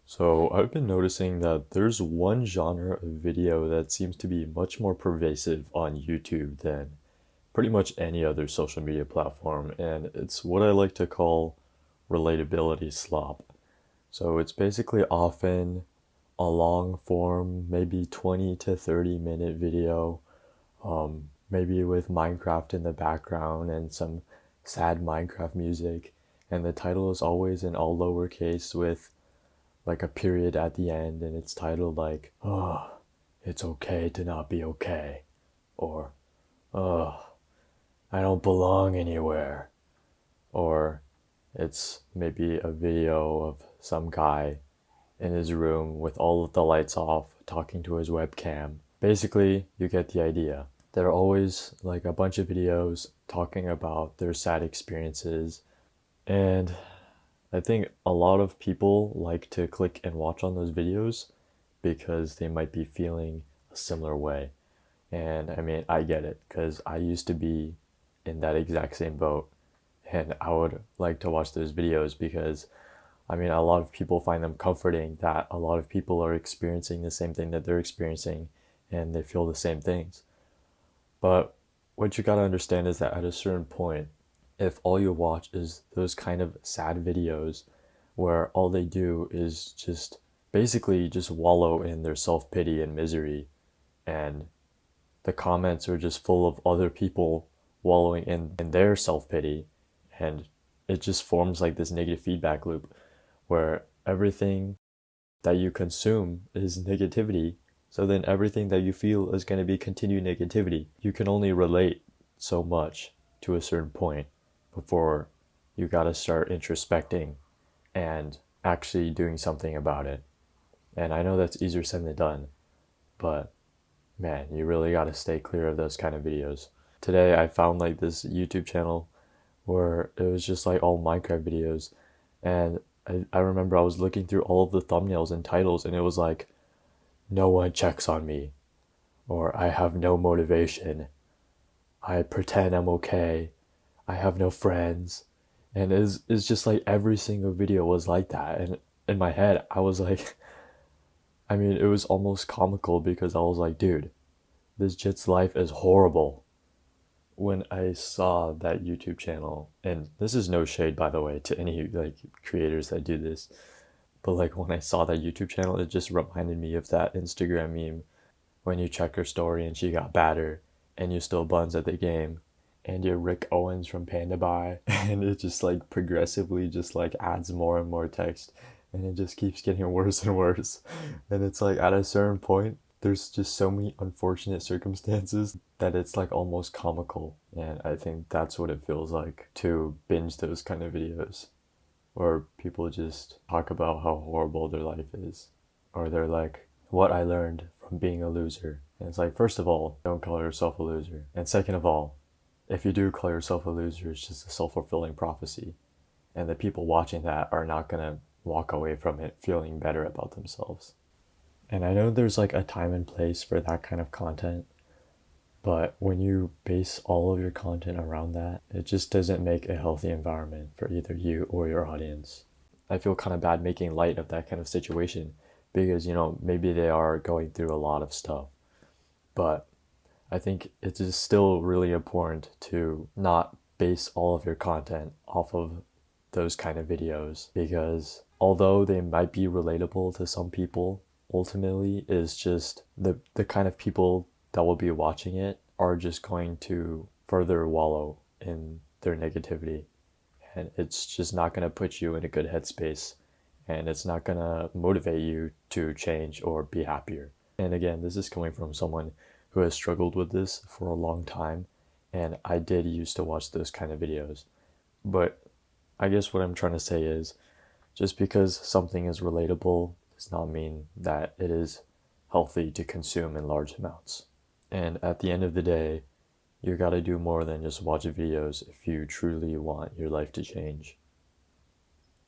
So I've been noticing that there's one genre of video that seems to be much more pervasive on YouTube than pretty much any other social media platform, and it's what I like to call relatability slop. So it's basically often a long form, maybe 20 to 30-minute video, maybe with Minecraft in the background and some sad Minecraft music, and the title is always in all lowercase with like a period at the end, and it's titled like, "Oh, it's okay to not be okay," or "Oh, I don't belong anywhere," or it's maybe a video of some guy in his room with all of the lights off talking to his webcam. Basically, you get the idea. There are always like a bunch of videos talking about their sad experiences, and I think a lot of people like to click and watch on those videos because they might be feeling a similar way. And I mean, I get it because I used to be in that exact same boat. And I would like to watch those videos because I mean, a lot of people find them comforting that a lot of people are experiencing the same thing that they're experiencing and they feel the same things. But what you gotta understand is that at a certain point, if all you watch is those kind of sad videos where all they do is just basically just wallow in their self pity and misery, and the comments are just full of other people wallowing in their self pity, and it just forms like this negative feedback loop where everything that you consume is negativity. So then everything that you feel is going to be continued negativity. You can only relate so much to a certain point before you got to start introspecting and actually doing something about it. And I know that's easier said than done, but man, you really got to stay clear of those kind of videos. Today I found like this YouTube channel where it was just like all Minecraft videos, and I remember I was looking through all of the thumbnails and titles, and it was like, "No one checks on me," or "I have no motivation," "I pretend I'm okay," "I have no friends." And it's just like every single video was like that. And in my head, I was like, I mean, it was almost comical because I was like, dude, this Jit's life is horrible. When I saw that YouTube channel, and this is no shade by the way to any like creators that do this, but like when I saw that YouTube channel, it just reminded me of that Instagram meme when you check her story and she got badder and you still buns at the game and you're Rick Owens from Panda Buy, and it just like progressively just like adds more and more text, and it just keeps getting worse and worse. And it's like at a certain point there's just so many unfortunate circumstances that it's like almost comical, and I think that's what it feels like to binge those kind of videos where people just talk about how horrible their life is, or they're like, what I learned from being a loser. And it's like, first of all, don't call yourself a loser, and second of all, if you do call yourself a loser, it's just a self-fulfilling prophecy, and the people watching that are not gonna walk away from it feeling better about themselves. And I know there's like a time and place for that kind of content, but when you base all of your content around that, it just doesn't make a healthy environment for either you or your audience. I feel kind of bad making light of that kind of situation because, maybe they are going through a lot of stuff. But I think it is still really important to not base all of your content off of those kind of videos, because although they might be relatable to some people, ultimately is just the kind of people that will be watching it are just going to further wallow in their negativity, and it's just not going to put you in a good headspace, and it's not going to motivate you to change or be happier. And again, this is coming from someone who has struggled with this for a long time, and I did used to watch those kind of videos. But I guess what I'm trying to say is, just because something is relatable does not mean that it is healthy to consume in large amounts. And at the end of the day, you gotta do more than just watch videos if you truly want your life to change.